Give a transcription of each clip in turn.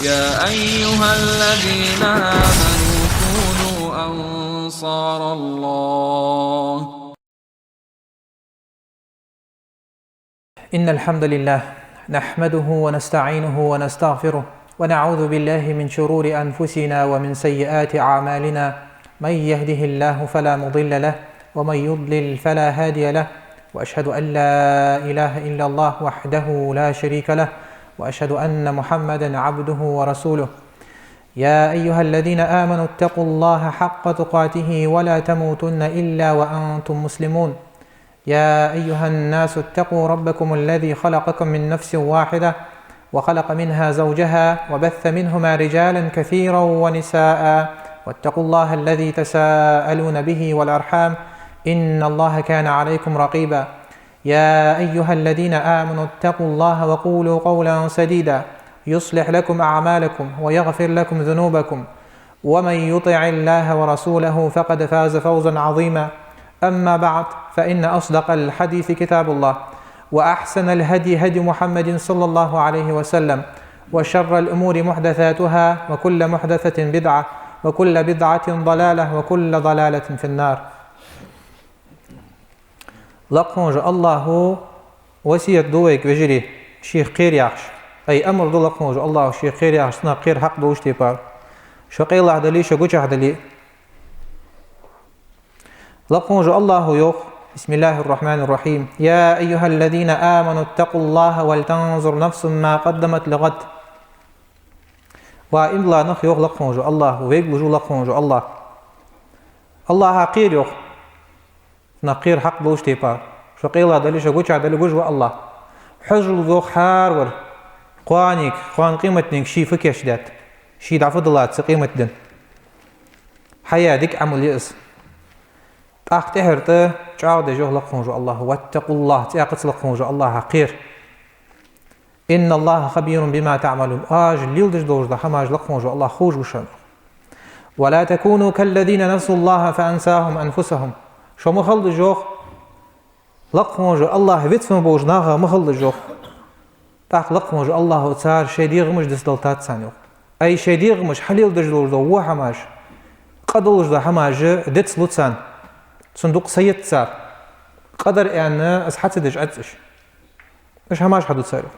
يا أيها الذين آمنوا كونوا أنصار الله. إن الحمد لله نحمده ونستعينه ونستغفره ونعوذ بالله من شرور أنفسنا ومن سيئات أعمالنا. من يهده الله فلا مضل له ومن يضلل فلا هادي له، وأشهد أن لا إله إلا الله وحده لا شريك له، وأشهد أن محمدا عبده ورسوله. يا أيها الذين آمنوا اتقوا الله حق تقاته ولا تموتن إلا وأنتم مسلمون. يا أيها الناس اتقوا ربكم الذي خلقكم من نفس واحدة وخلق منها زوجها وبث منهما رجالا كثيرا ونساء، واتقوا الله الذي تساءلون به والأرحام إن الله كان عليكم رقيبا. يا أيها الذين آمنوا اتقوا الله وقولوا قولا سديدا يصلح لكم أعمالكم ويغفر لكم ذنوبكم، ومن يطع الله ورسوله فقد فاز فوزا عظيما. أما بعد، فإن أصدق الحديث كتاب الله، وأحسن الهدي هدي محمد صلى الله عليه وسلم، وشر الأمور محدثاتها، وكل محدثة بدعة، وكل بدعة ضلالة، وكل ضلالة في النار. لقونج الله وسية دويك وجري شيخ خير يعش أي أمر دو لقونج الله شيخ خير يعش سنا خير حق دوشتي بار شقي الله دلي شقوش عدلي لقونج الله يوخ. بسم الله الرحمن الرحيم. يا أيها الذين آمنوا اتقوا الله ولتنظر نفس ما قدمت لغد. وإن لا نخ يوخ لقونج الله ويق وجو لقونج الله الله قير يوخ نقير حق دوشتي بار شقي الله دلي شقوش عدلي وجو الله حجر ذوخ حارور قوانيك قوان قيمتنك شي فكيش دات شي دعفض الله تسقيمت دن حياتك عمل يأس تحت هرته تعود جوه لقونج الله واتقوا الله تأقت لقونج الله قير إن الله خبير بما تعملون. ليلدش دوج ده حماج لقونج الله خوج وشان. ولا تكونوا كالذين نسوا الله فأنساهم أنفسهم. شو مخلد جوه لقونج الله بيتفهم بوج ناغا مخلد جوه تحت لقونج الله تسار شيديغ مش دستلتات سانيو أي شيديغ مش حليل دج دوج ده هو حماج قدلج ده حماج دتس لوتسان صندوق سيد سار قدر يعني أسحت دج أتش مش هماش حدو سارو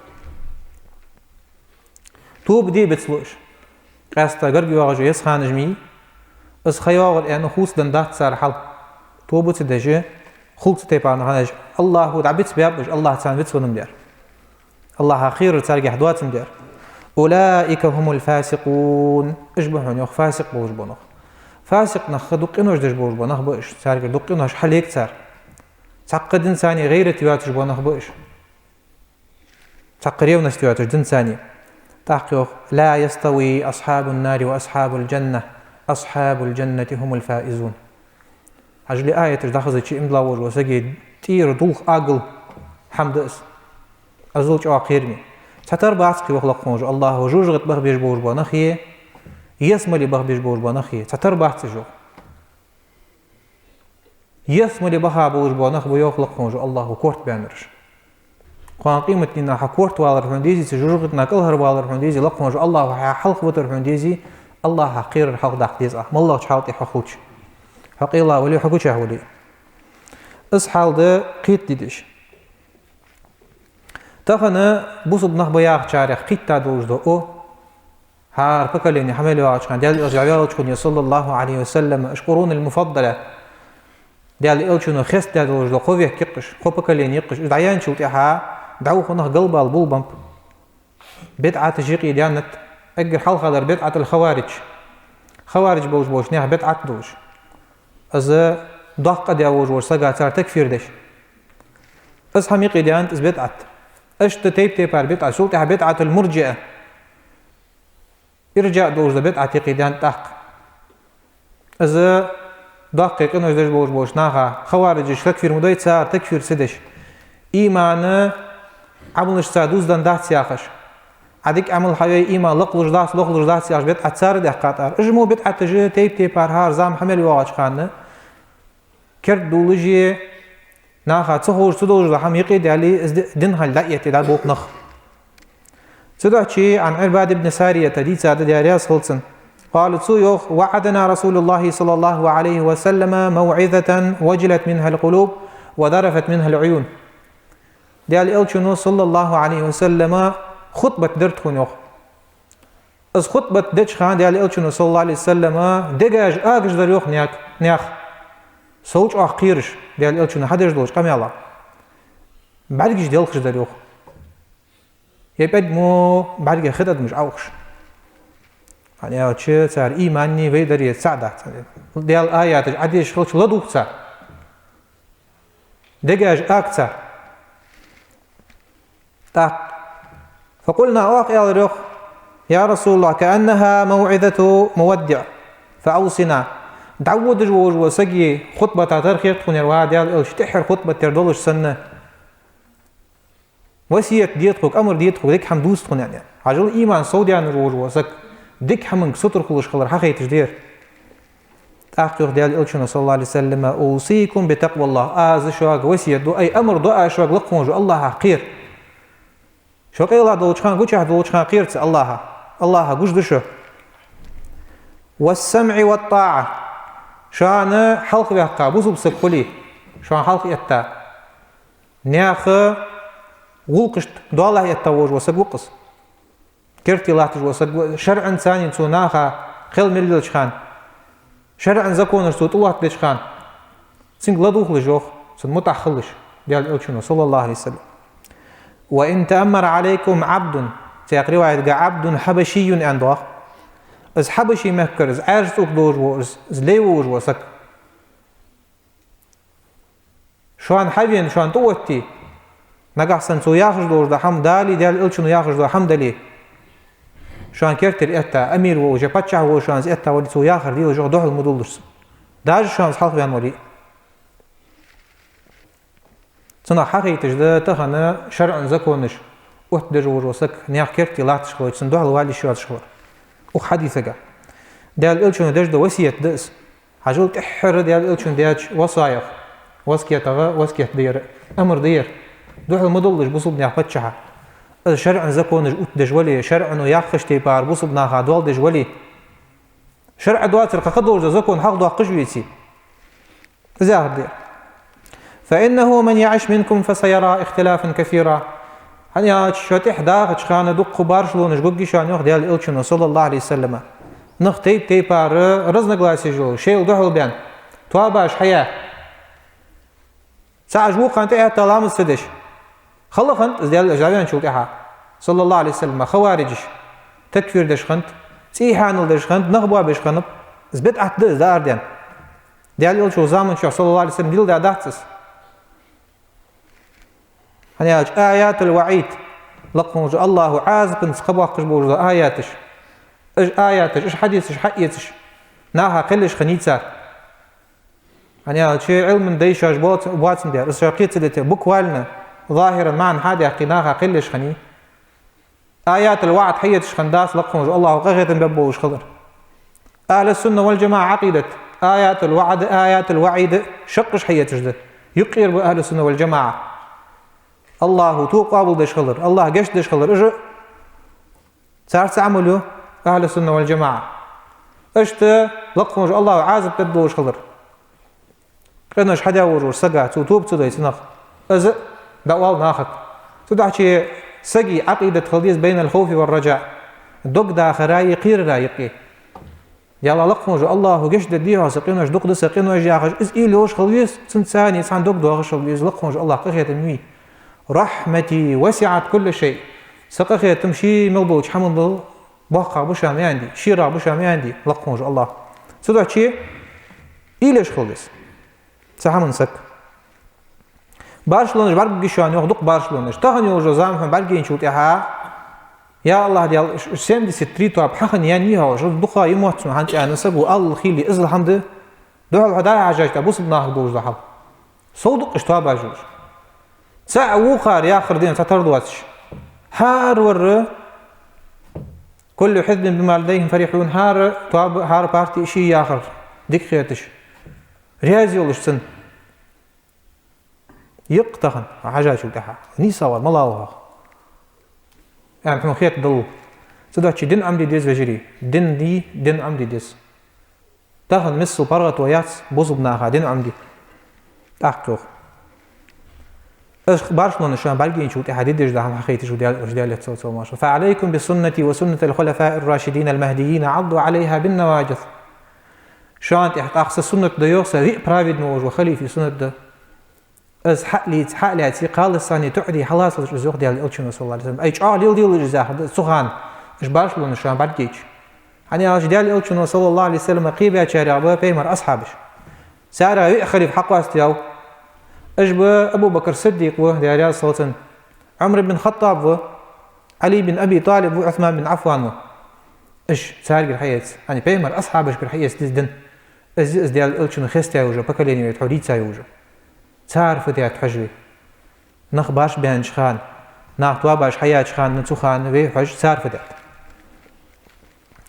توب دي بتسلوش قاستا قرقي واغجو يسخان جمي اس خيواغل يعني خوص دندات سار حل توبو تدجي خلط تيبان هنج الله هو دعبت بيابج الله تسان بيتسو نمدير الله خير تسارقي حدوات نمدير. أولئك هم الفاسقون. اشبهون يوخ فاسق بوش بونخ فاسق نخ دقينوش دج بوش بونخ بوش سارقي دقينوش حليك سار تعقد إنساني غير تيواتش بونخ بوش تقريو نستيواتش دنساني تحقيق. لا يستوي أصحاب النار وأصحاب الجنة أصحاب الجنة هم الفائزون. عجل آية تجدخزي شيء امدلاوج وسجي تير دوخ أقل حمد اس أزوج أخيرني ستر بعسكي وخلقونج الله وجوجغت بخ بيجبوج بانخيه يسملي بخ بيجبوج بانخيه ستر بعسكي جو يسملي بخا بوج بانخ بيخلقونج الله وكورت بيانرش قوان قيمة لنا حكورت والر فنديزي سجوجغت ناكل هر والر فنديزي لقونج الله وحلق وتر فنديزي الله حقير الحق داخديز مالله تشحالتي حقوش حقي الله ولي حقوش ولي اسحال ده قيت ديدش تفنى بوصب نخ بياخ شارع قيت تادوج ده او هار بكليني حمل واش كان ديال الرجال صلى الله عليه وسلم اشقرون المفضله ديال الشنو خست تادوج ده قوي كقش خو بكليني يقش دعيان شو تيها دعو خنخ قلب البوبم بدعه تجيقي ديانت اجر حل خضر بدعه الخوارج خوارج بوش بوش نيه بدعه دوج از ضحك دياوج ورسقا صار تكفير دش از حميقي ديانت از بدعه اشت تيب تيبار بدعه شو تيها بدعه المرجئه ارجع دوج بدعه قيدان تحق از دقيق انه دش بوش بوش ناها خوارج تكفير مديت صار تكفير سدش ايمان عملش سادوز دان دات سياخش عديك عمل حياة إيمان لقلش داس سياخش بدعه صار ده قطار اجمو بدعه تجي تيب تيبار هار زام حمل واج خانه كرد دولجي ناخا تصهور صدوج ده هم يقيد عليه دين هالدعية ده بوق نخ تدعشي عن عباد بن سارية دي سادة ديارياس خلصن قال تسويوخ وعدنا رسول الله صلى الله عليه وسلم موعظة وجلت منها القلوب وذرفت منها العيون. ديال إلشنو صلى الله عليه وسلم خطبة درتخون يوخ. از خطبة دچخان ديال إلشنو صلى الله عليه وسلم دجاج آجش در يوخ نياخ سوچ آخيرش ديال إلشنو حدش دوش قام يلا بعدش ديال خش در يوخ يبقى مو بعد خدد مش أوخش يعني أو شيء صار إيماني ويدر يساعده ديال آيات عديش خلش لدوك صار دجاج أكثر فقلنا واقع الروح يا رسول الله كأنها موعظة مودع فأوصنا دعوة جوج وسقي خطبة تاريخ تكون يروها ديال إلش تحر خطبة تردولش سنة وسيت ديتك أمر ديتك ديك حمدوس تكون يعني عجل إيمان صوديان جوج وسق ديك حمنك سطر خلش خلر حقي تجدير أخير ديال إلشنا صلى الله عليه وسلم أوصيكم بتقوى الله شواق وسيت دو أي أمر دو شواق لقون جو الله حقير شو قيل الله دوچخان گوچ دوچخان قيرت الله گوش دشو والسمع والطاعة شان حلق بحقا بوزو بسكولي شان حلق يتا نياخ ولقشت دو الله يتا وج وسق وقص كرتي الله تج وسق شرع انسان تو ناخا خيل مللشخان شرع زكون تو طوات دشخان سين لدوخ لجوخ سن متخلش ديال الچنو صلى الله عليه وسلم وإن تأمر عليكم عبد تيقري واحد عبد حبشي عنده از حبشي مكر از عرج تقدوج وز ليوج وسك شوان حبين شوان توتي نقحسن سو ياخش دوج ده حمدالي ديال إلشنو ياخش دو حمدالي شوان كرتر إتا أمير وجه باتشاه وشوان إتا ولي سو ياخر دي وجه دوح المدولدرس داج شوان حلق بيان ولي صنع حقي تجد تخنا شرع زكونش وحدج وروسك نياخ كرتي لاتش خوي صندوق الوالي شو شهور وحديثك ديال إلشون دجد وسيت دس عجل تحر ديال إلشون دياج وصايا وسكيتها وسكيت دير أمر دير دوح المدلج بصوب نياخ بتشها شرع زكونش وحدج ولي شرع إنه ياخش تيبار بصوب ناخا دوال دج ولي شرع دواتر قدور زكون حق دو قجويتي زاهر دير فإنه من يعش منكم فسيرى اختلافا كثيرا هنيا شوتح داغ خانه دق بارشلونش غوغي شان يخ ديال إلشنو صلى الله عليه وسلم نختي تيبار رزنا غلاسي جو شيل دحل بيان تواباش حياه ساعجو قانت ايه تلام السدش خلخن ديال جابان شوتها صلى الله عليه وسلم خوارجش تكفير دش خنت تيحانل دش خنت نغبوا بش خنب زبت عهد داردن ديال إلشو زامن شو صلى الله عليه وسلم ديل داتس هنياج آيات الوعيد لقمو الله عازب نسخبوا قشبوج آياتش إيش حديثش حقيتش ناها قلش خنيتسار هنياج شيء علم ديشاج بواتن دير الشرقية ديت بوكوالنا ظاهرا معا حادي حقيناها قلش خني آيات الوعد حيتش خنداس لقمو الله غغيت ببوش خضر أهل السنة والجماعة عقيدة آيات الوعد آيات الوعيد شقش حيتش ده يقير بأهل السنة والجماعة الله تو قابل دش خلر الله قش دش خلر اجا صار تعملوا أهل السنة والجماعة اشت لقمج الله عازب تدوش خلر كناش حدا ورور سقع توب تدعي سنخ از دعوال ناخك تدعي سقي عقيدة خليز بين الخوف والرجاء دق داخراي يقير رايقي يلا لقمج الله قش دديها سقيناش دق دسقيناش ياخش از إيلوش خليز سنساني سان دق دوغش خليز لقمج الله قشيت المي رحمتي وسعت كل شيء سقخي تمشي ملبوج حمد بقى بشام عندي شيرا بشام عندي لقمج الله سدع شيء إيلش خلص سحمن سك بارشلونش برق شان يخدق بارشلونش تهني وجزام هم برقين شو تها يا الله ديال سند ستريتو بحخن يعني هو شو دخا يموت هانت انا سبو الله خيلي ازل الحمد دو الهدايا عجاجتا بوس بناخ بوج دحل صودق اشتوا باجوج ساعة وخار يا آخر دين ستردواتش هار ور كل حزب بما لديهم فرحون هار بارتي شيء يا آخر ديك خياتش رياضي ولش سن يقتخن عجاج وتها نيسا والملاوها يعني في مخيط ضل صدق دين عمدي ديز وجري دين دي دين عمدي ديز تاخد مسو برغت وياس بوزو بناها دين عمدي تاخدوه بارشلونة شو بالجين شو تحديد ده هم حقيقي شو ديال تصو ما شاء فعليكم بسنتي وسنة الخلفاء الراشدين المهديين عضوا عليها بالنواجذ شو أنت أخص سنة ديوس ذي برايفت نوج وخليفي سنة ده از حق لي أتي قال الثاني تعدي خلاص الجزء ديال الألشون صلى الله عليه وسلم أي ديال الجزاء سخان إيش بارشلونة شو بالجيش يعني أش ديال الألشون صلى الله عليه وسلم قيبة شارع أبو بيمر أصحابش سارة خليف حق واستياو أجبه أبو بكر الصديق وديال صوتن عمر بن الخطاب علي بن أبي طالب وعثمان بن عفان إيش سارق الحياة يعني بيمر أصحابش بالحياة تزدن از ديال الألشون خستيا وجو بكليني وتحديد سايوجو تعرف ديال حجري نخ باش بينش خان ناخ توا باش حياة خان نتو خان وي حج تعرف ديال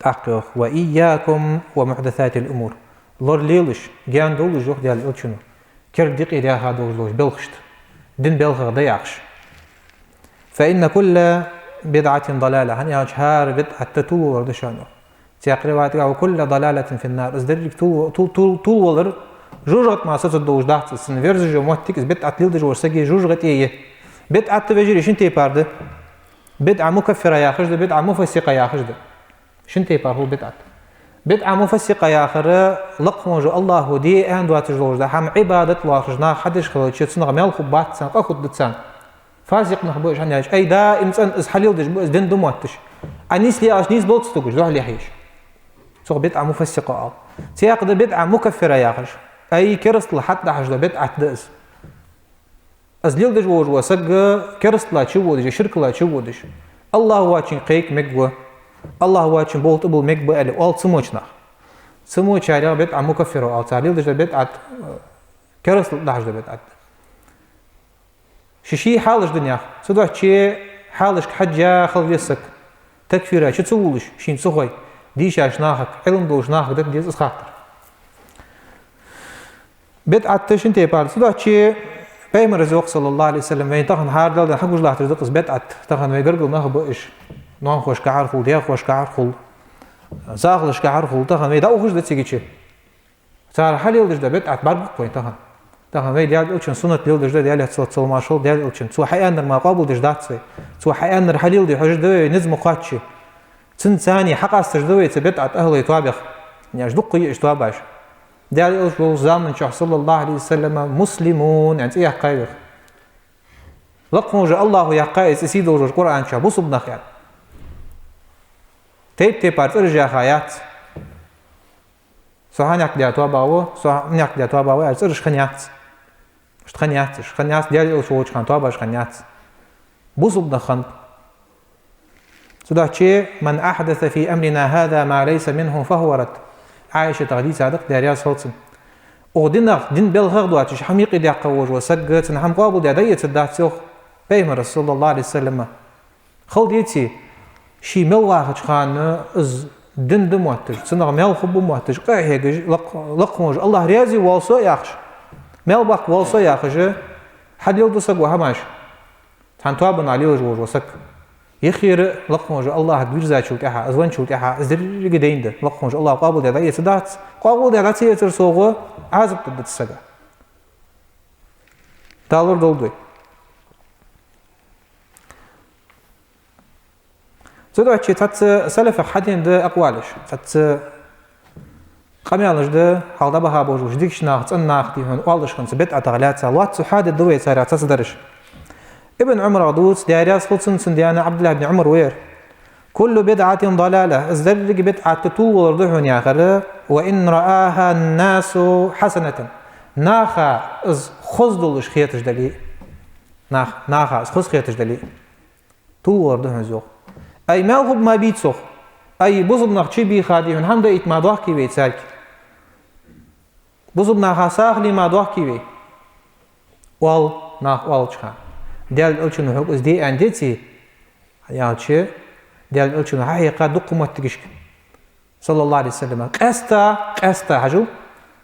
أخ وإياكم ومحدثات الأمور لور ليلش جان دول جوخ ديال الألشون كر دقي ديال هذا وجلوش بلخشت دين بلغ ضيعش فإن كل بدعة ضلالة هني أشهار بدعة تطول وردشانه تقريبا وكل ضلالة في النار أصدرك طول ولر جوجت مع سات الدوش دعت السنفيرز جو موتك بدعة ليلدج ورسجي جوجت إيه بدعة تبجري شنتي بارده بدعة مكفرة يا خجد بدعة مفسقة يا خجد شنتي بار هو بدعة مفسقة يا آخر لقمه جو الله دي عند واتجلوج ده هم عبادة وارجنا حدش خلوش يتصنع مال خبات سان أخد دتسان فازق نخبوش عنياش أي دا إنسان إسحليل دش بس دين دمواتش أنيس لي أش نيس بولت استوجش روح لي حيش سو بدعة مفسقة سياق ده بدعة مكفرة يا خش أي كرست لحد حج ده بدعة دس أزليل دش ووج وسق كرست لا تشوو دش شرك لا تشوو دش الله واتشين قيك مجوه الله واتشين بولت أبو مجبو ألي أول سموشنا سموش على بدعة مكفرة أو تعليل دش بدعة كرست لحج ده بدعة شي حالش دنيا سدوح شي حالش حجة خلف يسك تكفيرة شو تسولش شين سخوي ديش عشناخك علم دوش ناخك ده ديز اسخاطر بدعة تشنتي بار سدوح شي بيمر رزوق صلى الله عليه وسلم وين تخن هاردل ده حقوش لاحت رزق بدعة تخن ويقرقل ناخ بقش نوع خوش كعار خول ديا خوش كعار خول زاغلش كعار خول تخن ويدا اوخش ده تيجي شي صار حليل ده بدعة بربق وين تخن تخن وي ديال الشن سنة ديال دجدا ديال تصوت ما شاء ديال الشن سو حيانر ما قابل دجدات سي سو حيانر حليل دي حج دوي نزم قاتشي تن ثاني حق استجدوي تبدعة اهل يطابخ يعني دق يشتواباش ديال الشن زمن شخص صلى الله عليه وسلم مسلمون يعني ايه قايل لقمو جاء الله يا قائس يسيدو القران شابو صبنخ يعني تيب ارجع حيات سوهانيك ديال تواباو سوهانيك ديال تواباو ارجع خنيات خنيات ديال الشوش خان تواباش خنيات بوصب دخن سدحشي من أحدث في أمرنا هذا ما ليس منه فهو رد عائشة تغدي صادق داريا صوتن ودينا دين بلغ دواتش حميقي دي قوج وسقت نحم قابل دي ديت الداتسوخ بيمر رسول الله عليه وسلم خل ديتي شي ملواخ خان از دين دمواتج سنغ مل خبو مواتج قاهيج لقموج الله ريازي والسو ياخش ملبق والسو ياخش حد يلدسق وهماش تنتوابن عليه وجوج وسك يخير لقموج الله بيرزا شو كها ازوان شو كها ازدر جدين ده لقموج الله قابل ده ديت دات قابل ده دات يترسوغ عازب تدتسق دالر دولدوي زدوا شيء تات سلف حدين ده أقوالش تات قميالش ده حالدا بها بوجوش ديكش ناخت الناخت يهون والش خمس بيت أتغلات سالوات سحاد الدوية سارع تصدرش ابن عمر عدوس ديارياس خلصن سنديانا عبد الله بن عمر وير كل بدعة ضلالة ازدرج بدعة تطول ضحون يا خلا وإن رآها الناس حسنة ناخا از خزدلش خيتش دلي ناخا از خز خيتش دلي طول ضحون زوق أي مالغب ما بيتسوخ أي بوزب نخشي بي خادي من هم دايت ما دوح كي بيت سالك بوزب نخاساخ لي ما دوح كي بي وال ناخ وال شخان ديال الألشن وحب از دي أنديتي يعني شيء ديال الألشن حقيقة دقمة تكشك صلى الله عليه وسلم قستا حجو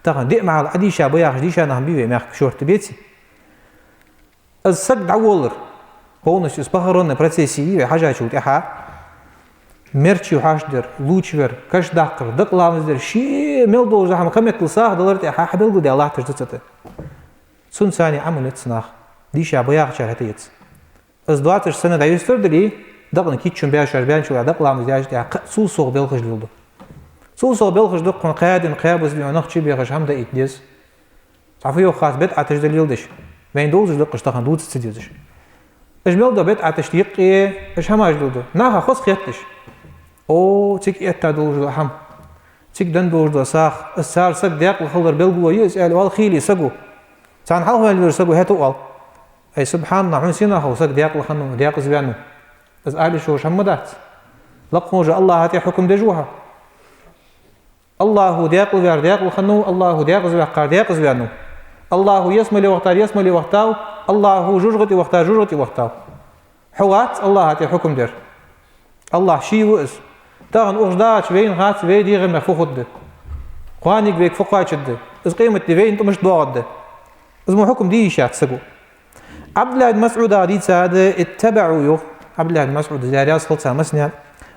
تغن دي مع العديشة بياخش ديشة نهم بيبي ماخ شورت بيتي السد عولر полностью с похоронной процессии حاجة شو تيحة مرشي وحاشدر لوچور كش داقر دق لامزدر شيء مل دوج ده هم كم تلصاق دولار تيحة حبل قد الله تجدته سن ثاني عملت صناخ دي شعبية شرهتيت از 20 سنة da يستردلي دقن كي تشون بيا شربيان شو دق لامزدر تيحة سو سوق بالخش لولد سو سوق بالخش دق قاعد قابز لي نخشي بيغش هم ده إتديس تعرفوا خاص بيت عتجدل يلدش بين دوز دق اشتخن دوز تسديدش اجمل ده بيت عتشتيق ايش هم اجلوده ناها خص خيتش او تيك اتا دوز هم تيك دن دوز ده ساخ السار سق ديق الخضر بلغو يسأل والخيلي سقو تان حلوه اللي سقو هاتو قال اي سبحان الله حسينا هو سق ديق الخنو ديق زبانو از اهل شوش هم دات لقموجه الله هاتي حكم دجوها الله ديق الغار ديق الخنو الله ديق زبقار ديق زبانو الله يسمى وقتار يسمى وقتاو الله جوجغتي وقتار جوجغتي وقتاو حوات الله هاتي حكم در الله شي وئس تاغن أغجداش بين غات بين دي غير مفوخد قوانيك بيك فوقاتشد إز قيمة دي بين تمش دوغد إز مو حكم دي شات سقو عبد الله بن مسعود عديد سعد اتبعوا يو عبد الله بن مسعود زيارياس خلصة مسنيا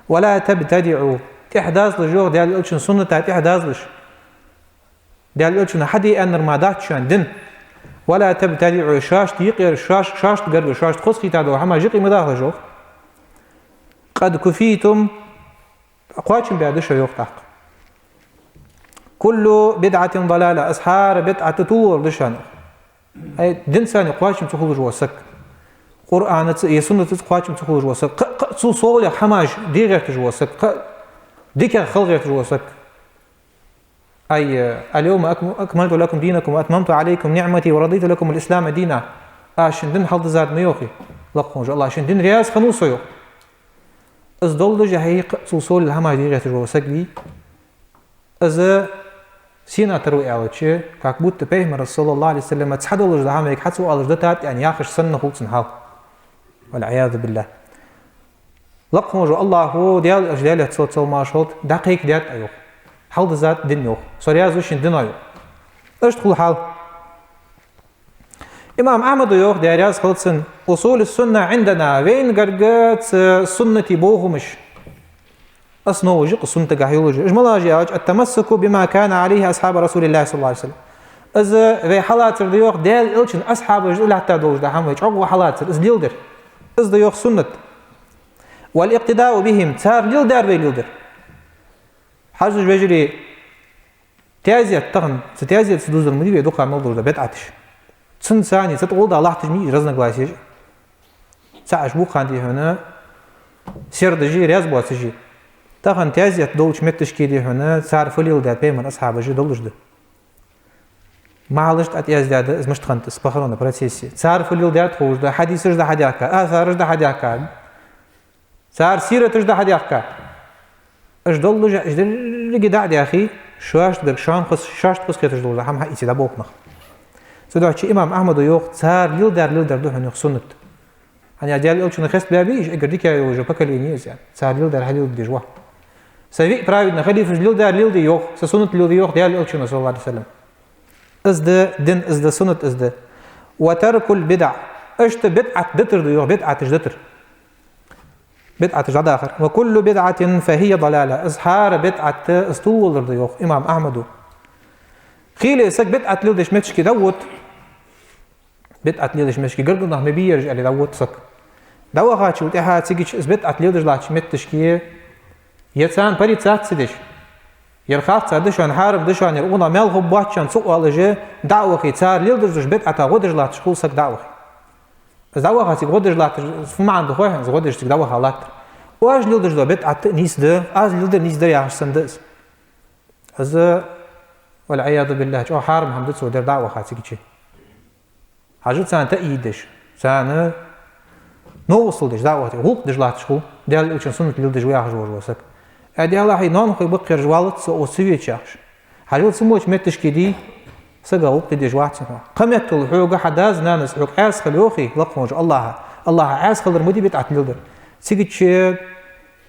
ولا تبتدعوا إحداث لجوغ ديال الألشن سنة تاعت إحداث لش ديال الألشن حدي أنر ما داتشان دن ولا تبتدعوا شاش تيقير شاش تقرب شاش تخص تادو حما جيقي مداخل جوغ قد كفيتم أقواتشم بعدش يوقتك كل بدعة ضلالة أسحار بدعة تطور لشان أي دين ثاني قواتشم تخرج وسك قرآن يسنة قواتشم تخرج وسك صول حماج دي غير تجوسك ديك خلق غير تجوسك أي اليوم أكملت لكم دينكم وأتممت عليكم نعمتي ورضيت لكم الإسلام دينا عشان دين حل زاد ميوخي لقموج الله عشان دين رياض خنوص يوخ از دول جهيق صوصول الهما دي غير تجوسك بي از سينا تروي أوتشي كاكبوت بيهم صلى الله عليه وسلم تحدل الجهام هيك حتى سؤال جدتات يعني ياخش سنة خلص نحال والعياذ بالله لقموج الله هو ديال أجدال تصوت ما شوط دقيق ديال أيوه حال ذات دين يوخ سورياز وش دين أيوه إيش تقول حال إمام أحمد يوخ ديارياز خلصن أصول السنة عندنا وين قرقات سنة بوهمش أصنو وجق السنة قاحيولوج إجمالاجياج التمسك بما كان عليه أصحاب رسول الله صلى الله عليه وسلم إذا في حالات اليوخ ديال إلشن أصحاب رجل حتى دوج ده هم يجعوا حالات إذ ليلدر إذ ديوخ سنة والاقتداء بهم تار ليلدر بيلدر حاجز بيجري تيازيت تغن ستيازيت سدوز المدير يدوقع موضوع ده بيتعتش سن ثاني ستقول ده الله تجمي رزنا قلاسيج ساعش بو خاندي هنا سير دجي رياض بواسجي تغن تيازيت دولش متشكيدي هنا صار فليل ده بيمن أصحاب جي دولش ده معلش أتياز ده إز مش تخنت سبخرون براتيسي صار فليل ده تخوش ده حديث ده حدياكا آثار ده حدياكا صار سيرة ده حدياكا اش دولش اش دل قدع يا أخي شواش در شان خص شاش تقص كتر دولش هم حقيقي ده بوقنا سدوحشي إمام أحمد يوخ صار ليل در دوحن يوخ سنت يعني أجيال يقول شنو خست بابيش أقدرك يا وجه بكر الإنيس يعني صار ليل در حليل بديجوا سوي برايد نخلي في ليل در يوخ سسنت ليل يوخ ديال يقول شنو صلى الله عليه وسلم أزد دين أزد سنت أزد وترك البدع أشت بدعة دتر يوخ بدعة تجدتر بدعة تجد آخر وكل بدعة فهي ضلالة إظهار بدعة استول يوخ إمام أحمد خيلي سك بدعة ليلدش متشكي دوت بدعة ليلدش متشكي قردنا ما بيرجع لي دوت سك دوا خاتشي وتيها تيجيش بدعة ليلدش لاتش متشكي يتسان بريد سات سدش يرخاط سادش عن حارب دش عن يرقونا مال غبات عن سوق على جه دعوة خي صار ليلدش بدعة غدش لاتش كل سك دعوة دعوة خاتي غدش لاتش فما عنده خواه غدش تك دعوة خالات واش ليلدش دو بدعة نيس ده از ليلدر نيس ده يا سندس از والعياذ بالله جو حارم حمدت سو در دعوة خاتي كي حاجت سان تأيدش سان نوصل دش دعوة غوق دش لاتش خو ديال الشن سنة ليلدش ويا حجور وسك ادي الله حي نام خي بقير جوالت سو سويتشاش حاجت سموش متش كدي سقاو قد جوات سنه قمت الحوق حداز نانس حوق عاس خلوخي لقموج الله عاس خلر مدي بتاعت ليلدر سيجتش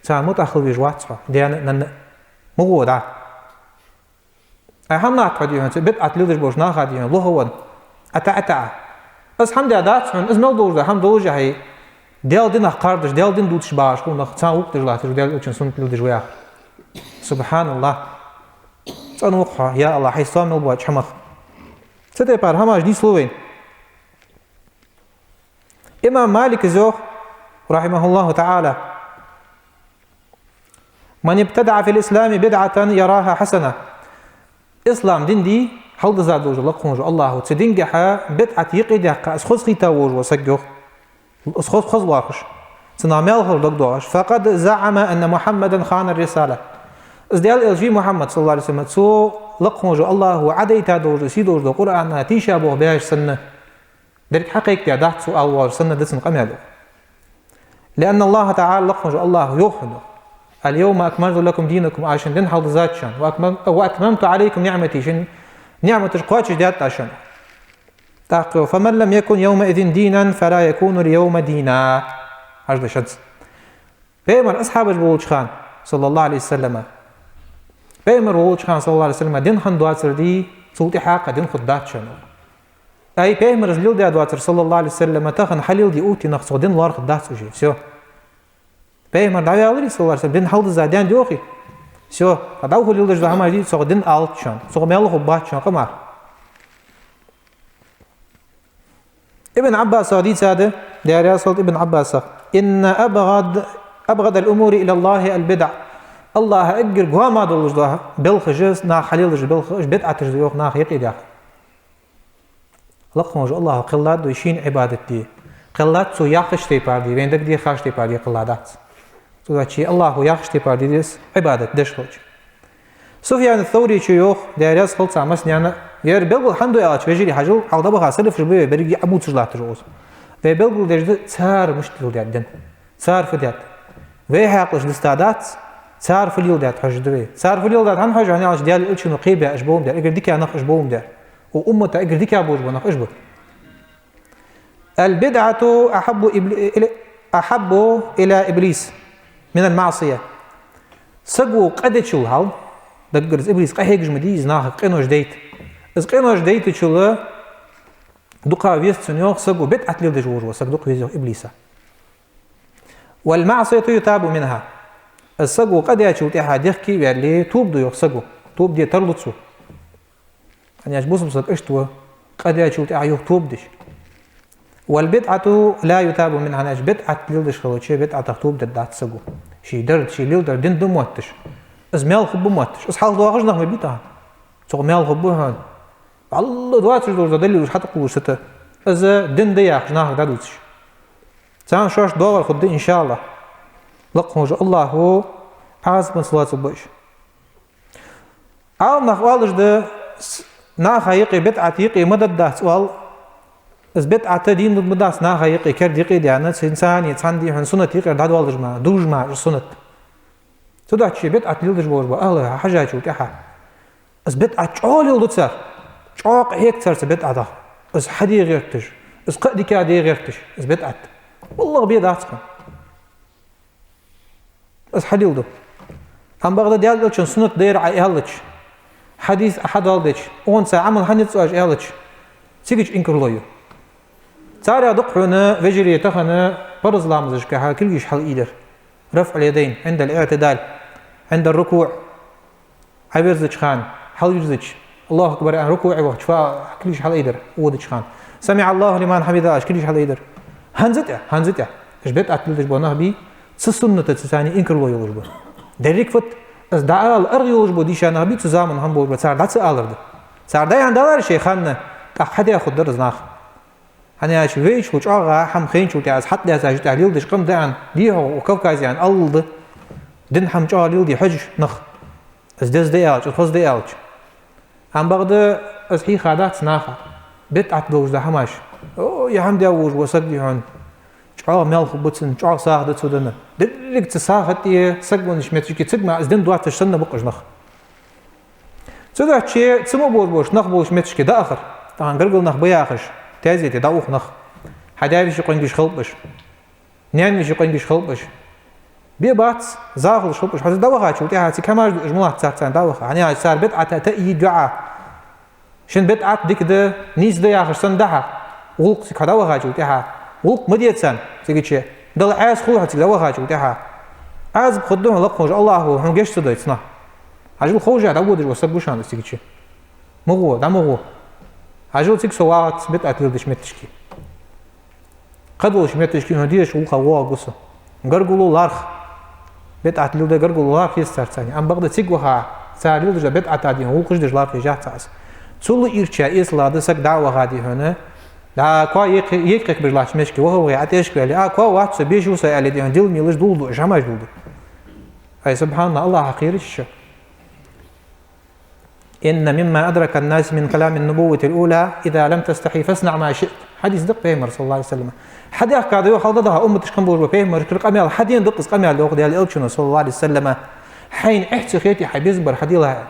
سان متاخل بجوات سنه ديان مغودا أهم نعتقد يعني بدعة ليلدش بوش ناخد يعني الله هو أتع بس حمد عادات من اسم الدوج ده حمد دوج هي Del din aqardış, del din dutş baş, qulnaq çan uqdırlatır, del üçün sun pildij waya. Subhanallah. Çan uqa, ya Allah, haysam el baç hamaq. Çete par hamaj di sloven. İmam Malik zo rahimahullahu ta'ala. Man ibtada'a fil İslam bid'atan yaraha hasana. İslam dindi halda zadoj laqonjo Allahu tsedingaha bid'at yiqida qas khos khita woj wasagyo. خذ واقش تنامل هردك دوش فقد زعم أن محمدا خان الرسالة ازديال الجي محمد صلى الله عليه وسلم سو لقمه الله وعديتا دوج سيدوج دو قرآن تيشا بوه بياش سنة درك حقيقة يدحت سؤال وار سنة دسن قمالو لأن الله تعالى لقمه الله يوحد اليوم أكملت لكم دينكم عشان دين حوض ذاتشان وأتممت عليكم نعمتي شن نعمة قواتش ديات عشان تحقيق فمن لم يكن يومئذ دينا فلا يكون اليوم دينا هذا شد بيمر أصحاب البولج خان صلى الله عليه وسلم بيمر بولج خان صلى الله عليه وسلم دين خان دواتر دي صوتي حاقة دين خدات شنو أي بيمر زليل دي دواتر صلى الله عليه وسلم تخن حليل دي أوتي نقصو دين لار خدات سوجي سيو بيمر دعوة عليه صلى الله عليه وسلم دين حلد زادين ديوخي سيو فدعوه خليل دي جدها دي سوغ دين آلت شان سوغ ميلو خبات شان قمار ابن عباس حديث هذا داري صوت ابن عباس إن أبغض الأمور إلى الله البدع الله أجر قوام هذا الوجه بالخجز نا حليل بالخج بدعة تجديوخ نا خيقي داخل لقم وجه الله قلات دوشين عبادتي قلات سو ياخش تي باردي وين دك دي خاش تي باردي قلادات سو داشي الله ياخش تي باردي ديس عبادت دشخوج سفيان الثوري شيوخ داري صوت سامس نيانا yer belgul handu yalaç vecili hacıl alda baha sırf şubu bergi abu tuzlatır oğuz ve belgul derdi çar müştil derden çar fidat ve haqlış listadat çar filil dat hacdı ve çar filil dat han hacı hani alç diyal ölçünü qibe ajbum der eğer dikya nakh ajbum der o ummata eğer dikya boz nakh ajbu el bid'atu ahabbu ila iblis min al ma'siyah sagu qadachul hal dagrs iblis qahegj madiz nakh qinosh deit إذا كانوا جديد تشلا دقة ويست سنيوخ سجوا بيت أتلي دجور وسج دقة ويزه إبليسا والمعصية يتاب منها السجوا قد يشوت أحد يحكي باللي توب دو يخسجوا توب دي ترلطسو يعني أجبوس بسق إشتوا قد يشوت أحد توب دش والبدعة لا يتاب منها ناش بيت أتلي دش خلوت شيء بيت أتخطوب دات سجوا شيء درد شيء ليل درد دين دموتش إزمال خب موتش إصحاب دواخش نخم بيتها تغمال خبوهن الله دواتر دور دليل حتى قوة ستة إذا دين دياخ جناح دادوتش تان شوش دور خد إن شاء الله لقم وجه الله هو عاز من صلاة البيش عالم نخوالش ده ناخا يقي بدعة يقي مدد ده سؤال إذ بدعة دين مدد ناخا يقي كرد يقي ديانا إنسان يتسان دي حن سنة يقي داد والدج ما دوج ما سنة تدعت شي بدعة يلدج بوش با أهلا حاجة شو تيحا إذ بدعة شعول يلدج شاق هيك صار بدعة إذا حدي غيرتش إذا قدي كادي غيرتش إذا بدعة والله بيدعتكم إذا حدي ولده هم بغدا ديالك سنة دير عيالك حديث أحد والدك أونسا عمل حنيت سواج عيالك سيجش إنكر ليه صار يدق هنا فجري تخنا برز لامزش كها كلش حل إيدر رفع اليدين عند الاعتدال عند الركوع عبرزك خان حل يرزك الله أكبر أن ركوعي وقت كلش حل إيدر ودش خان سمع الله لمن حمده كلش حل إيدر هنزتها إيش بيت أكلش بناه بي سنة تساني إنكر لو يلجبه دريك فت از دعال أرغي يلجبه ديشان بي تزامن هم بول بتسار دعس آلرد سار داي عندها شيء خانة أحد يأخذ درز ناخ هني عايش ويش وش أغا حم خين شو تعز حتى يساج تعليل دش قم دعن ديه وكوكاز يعني ألد دن حم تعليل دي حج نخ از دز ديالج خذ ديالج هم بغدا از هي خادات ناخا بيت عتلوج ده هماش أو يا هم داوج وسقي هون شعار ملخ بتسن شعار ساخد تسودنا درك تساخد يه سقون شمتش كي تسق مع ازدن دوات تشتنا بقش نخ تسودع شيء تسمو بوش نخ بوش متش كده آخر طبعا قرقل نخ بياخش تازي تداوخ نخ حدايش يقينجش خلبش نيانش يقينجش خلبش بيبات زاغل شلبش حتى دوخة شو تيها كماش جملة تسعتان دوخة يعني صار بدعة تأيي دعاء شن بدعة ديك ده نيز ده ياخش سن دها ولق كدوخة شو تيها ولق مديت سن تيجي شيء دل عاز خوها لو هاج وتاعها عاز بخدمه لقوج الله هو هم جشت دايتنا عجل خوجة دعود وسبوش عن استيجي مغو ده مغو عجل تيك سوات بيت أتلدش متشكي قدولش متشكي هديش وقوا قصة قرقلو لارخ بيت أتلد قرقلو لارخ يستار ثاني أم بغدا تيك وها ساريل دج بيت أتادين هو قش دج لارخ يجاه تاس تول إيرشا إسلا سك دعوة هذه هنا لا كوا يك برلاش مشكي وهو يعتيش كلي كوا واحد سبيشو سألي دي هنديل ميلش دولدو جماش دولدو أي سبحان الله حقيرش إن مما أدرك الناس من كلام النبوة الأولى إذا لم تستحي فاصنع ما شئت حديث دق بيمر صلى الله عليه وسلم حديث كذا يو خلدها أمة تشكمبور بيمر كرق أميال حدين دقس أميال لوق ديال إلشنا صلى الله عليه وسلم حين احتي خيتي حبيزبر حديلها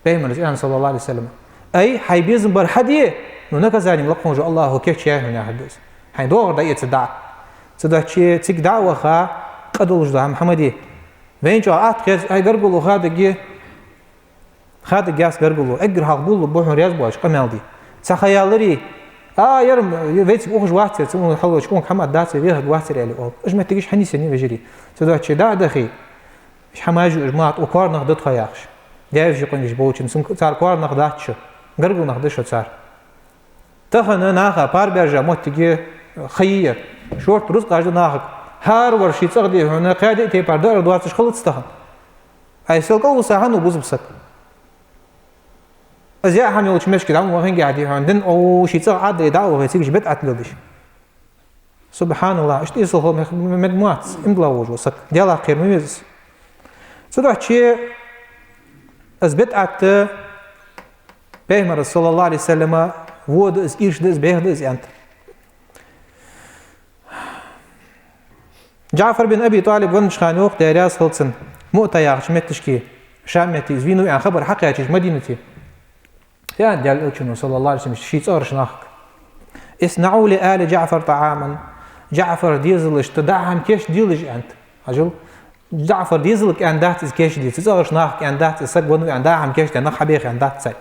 بيمر زين صلى الله عليه وسلم أي حبيزبر حديه نونك زاني ملقون جو الله كيف شيء هنا حدث حين دور داية تدع شيء تك دعوة خا قدول جدا محمدي وين جو أتكز أي قرقلو خادق خاد جاس قرقلو أجر هقبول بوحن رياض باش قمال دي سخيالري يرم ويت بوخش واحد تسمو حلو شكون محمد دات فيه واحد عليه اش ما تجيش حني سني بجري تدعي شي دا دخي اش حماج اجماعات وكار نخدت خياخش دايف يقول لي بوچن سن صار كار نخداتش قرقلو نخدش صار تخن ناخا بار برجا موت تجي خير شورت رز قاعد ناخ هار ورشي تصدي هنا قاعده تي بار دار دواتش خلص تخن اي سلقو ساحن وبوز بسك أزياء هم يقولش مشكلة دعوة وهنجي عادي عندن أو شيء صار عادي دعوة هيسيج بيت أتلودش سبحان الله إيش تيصل مجموعات إمضلا وجه وسك ديالا خير ميز صدق شيء از بيت أت بيمر صلى الله عليه وسلم وود از إيش دز بيه دز أنت جعفر بن أبي طالب ونش خانوق دارياس خلصن مؤتى يعرش متشكي شامتي زوينو يعني خبر حقيقي مدينتي يعني ديال الأوتشنو صلى الله عليه وسلم شيء صار شناخك اصنعوا لآل جعفر طعاما جعفر ديزلش تدعم كيش ديلج أنت أجل جعفر ديزلك أن دات كيش دي تصار شناخك أن دات سك ونو أن دعم كيش تنخ حبيخ أن دات سك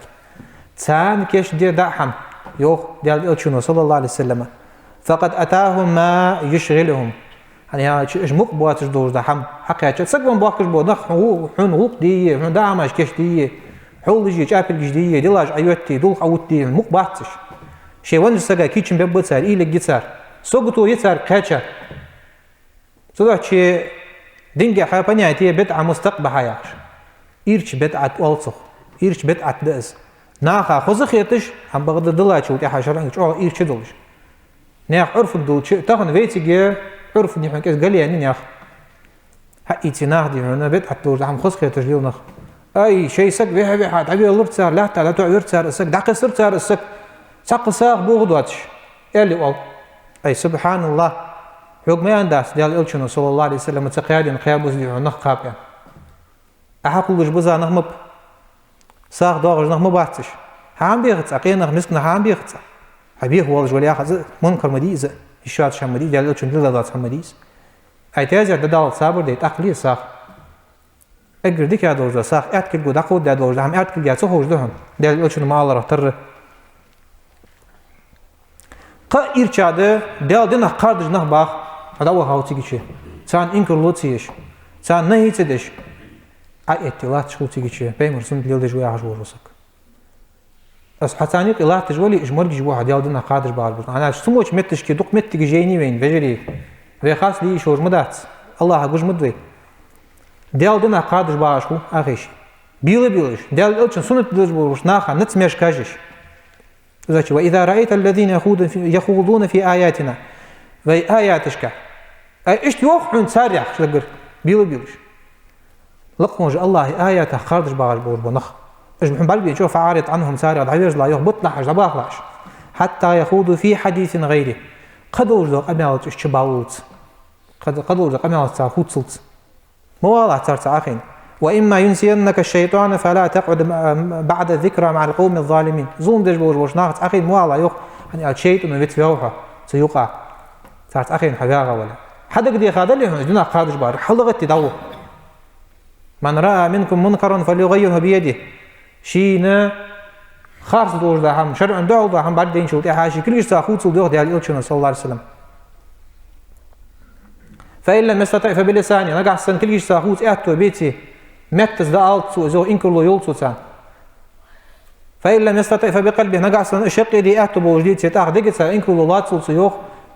تسان كيش دي دعم يوخ ديال الأوتشنو صلى الله عليه وسلم فقد أتاهم ما يشغلهم يعني إيش مقبوات جدور دعم حقيقة سك ون باكش بو نخ حن وق دي حن دعمش كيش دي حول يجي جابل جدية دلاج أيوتي دول أوتي مقباتش شيء ونج سجى كيتشن ببتسار إيه لجيتسار سوقتو يتسار كاتشر صدق شيء دينجي حيبني عتيه بدعة مستقبل حياش إيرش بدعة ألصق إيرش بدعة دأس ناخا خذ خيتش هم بغض دلاج وتي حشرانج أو إيرش دولش ناخ عرف الدول تاخن فيتيجي عرف نحن كيس قال يعني ناخ حقيقي ناخ دي هنا بدعة دول هم خذ خيتش ليو ناخ أي شيء سك بيها بيها تعبي الله تسار لا تعال تعبير تسار السك دق سر تسار السك سق ساق بوغدواتش اللي وال أي سبحان الله حكم ينداس ديال الألشنو صلى الله عليه وسلم تقيادين قيابوس دي نخ قابيا أحقل جبزا نخمب ساق دوغج نخمب باتش هام بيغتس أقينا مسكنا هام بيغتس حبيه والج ولي أخذ منكر مديز الشات شمدي ديال الألشنو دلالات حمديز أي تازع دلالات صابر ديت أقلي ساق أجر ديك يا دوجا ساق أتكل جود أقود دا دوجا هم أتكل جات سوهوج دهن دل الألشنو ما الله رتر قا إيرشاده دل دينا قاردج نه باخ هذا هو هاو تيجي سان إنكر لوتيش سان نهي تدش أي اتلات شو تيجي بيمر سن دل دجوي عجور رسك أس حتاني قلات تجولي إجمر جوا دل دينا قاردج باربط أنا سموش متش كي دق مت تيجي جيني وين بجري في خاص لي شور مدات الله أقول مدوي دل دينا قاردج باشكو أخيش بيلش دل ألشن سنة دجوش ناخا نتسميش كاجش وإذا رأيت الذين يخوضون في آياتنا وي آياتشك أي إيش يوخون سارع شلقر بيلش لقمج الله آيات خارج باغ بوربنخ إيش بحن بالبي نشوف عارض عنهم سارع دعيرج لا يخبط لحش دباغلاش حتى يخوضوا في حديث غيره قدوج ذو أميالت إشتباوت قدوج ذو أميالت ساخوت مواضع ترتعاقين وإما ينسينك الشيطان فلا تقعد بعد الذكرى مع القوم الظالمين زوم دج بوش ناقص أخين موالا يوخ يعني الشيطان من بيتفيوها سيوقع صارت أخين حقاقة ولا حدا قد يخاذ اللي هنا جنا قادش بار حلقت تدوه من رأى منكم منكرا فليغيره بيده شينا خارج دور ده هم شرع دعوة ده هم بعدين شو تحاشي كل شيء ساخوت صدق ده الإلشنا صلى الله عليه وسلم فإن لم يستطع فبلسانه نقع سن كل شيء ساخوت أتو بيتي متز دالت سو زو إنكر له يلصو سان فإن لم يستطع فبقلبه نقع سن شق دي أتو بوجديت سيتاخ دقت سا إنكر له لات سو يوخ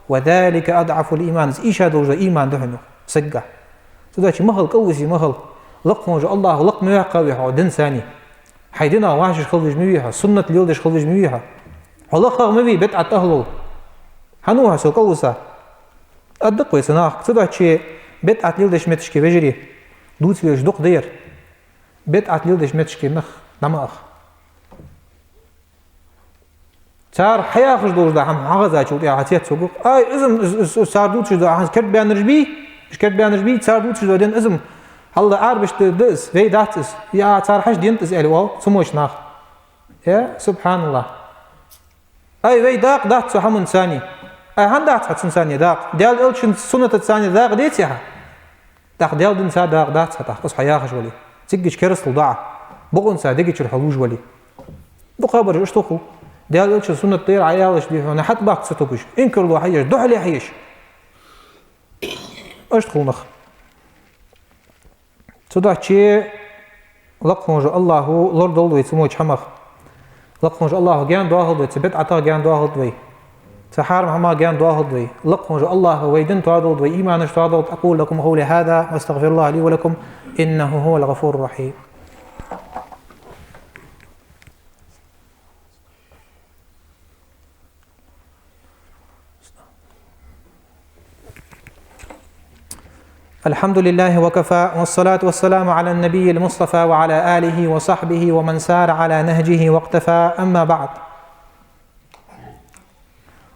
وذلك أضعف الإيمان إيش هذا وجه إيمان دهنه سجع تداشي مهل قوسي مهل لقم وجه الله لقم يقوي عدن ثاني حيدنا واحش خلج مبيها سنة اليولدش خلج مبيها والله مبي بدعة أهله هنوها سو قوسا أدق سناخ تداشي بدعة اليولدش متشكي بجري دوت فيش دق دير بدعة اليولدش متشكي نخ نماخ صار حياة خش دوش ده هم عغزة شو يا عتيت سوق أي إزم صار دوتش ده عن كرب بيان رجبي مش كرب بيان رجبي صار دوتش ده دين إزم هلا عاربش دس في داتس يا صار حش دين تسأل واو سموش ناخ يا سبحان الله أي في داق دات سو حمن ثاني أي هن دات حتى ثانية داق ديال إلشن سنة الثانية داق ديتها داق ديال دين سا داق دات سا تحقص حياة خش ولي تيجي كرس الضاع بقون سا دقيق الحلوج ولي بقابر إيش تخو ديال إلشن سنة طير عيالش بيفهم حتى باق ستوكش إنكر له حيش دحلي حيش إيش تخو نخ تدعي لقمج الله لورد الله يسموه حمخ لقمج الله جان دواهل دوي تبت عطا جان دواهل دوي تحارم هما جان دواهل دوي لقمج الله ويدن تعدل دوي إيمانش تعدل أقول لكم قولي هذا واستغفر الله لي ولكم إنه هو الغفور الرحيم. الحمد لله وكفى والصلاة والسلام على النبي المصطفى وعلى آله وصحبه ومن سار على نهجه واقتفى أما بعد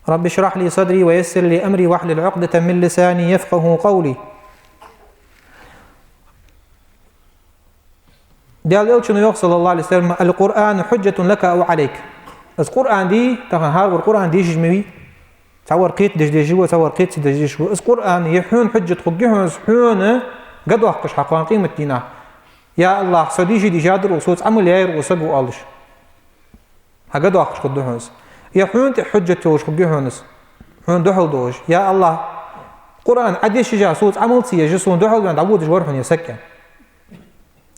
رب اشرح لي صدري ويسر لي أمري واحلل عقدة من لساني يفقه قولي. ديال إلشنو صلى الله عليه وسلم القرآن حجة لك أو عليك. القرآن دي تهار القرآن دي جميع تصور قيت دجدجوا تصور قيت دجدجوا القرآن يحون حجة خجهم حون قد وحقش حقان قيمة دينا يا الله صديجي دي جادر وصوت عمل ياير وسقوا قالش هقد وحقش خجهم يحون حجة توش خجهم حون دحل دوش يا الله قرآن عديش جا صوت عمل سي جسون دحل من عبود جوارحون يسكن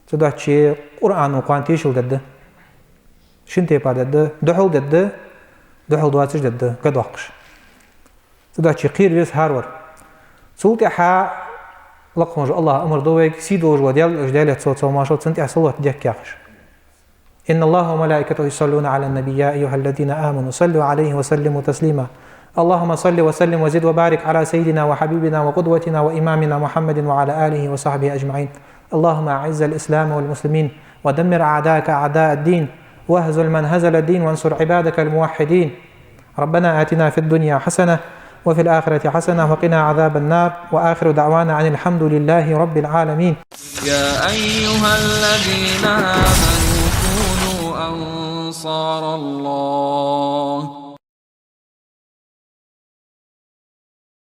تدعي شيء قرآن وقان تيشل دده شنتي بعد دده دحل دواتش دده قد وحقش تدعي قير بيس هارور سلطة حا لقمج الله أمر دويك سيدوج وديال أجدالة صوت وماشوت سنتي صلوة ديك ياخش إن الله وملائكته يصلون على النبي يا أيها الذين آمنوا صلوا عليه وسلموا تسليما اللهم صل وسلم وزد وبارك على سيدنا وحبيبنا وقدوتنا وإمامنا محمد وعلى آله وصحبه أجمعين. اللهم أعز الإسلام والمسلمين ودمر أعداءك أعداء الدين واهزل من هزل الدين وانصر عبادك الموحدين. ربنا آتنا في الدنيا حسنة وفي الآخرة حسنة وقنا عذاب النار وآخر دعوانا عن الحمد لله رب العالمين. يا أيها الذين آمنوا كونوا أنصار الله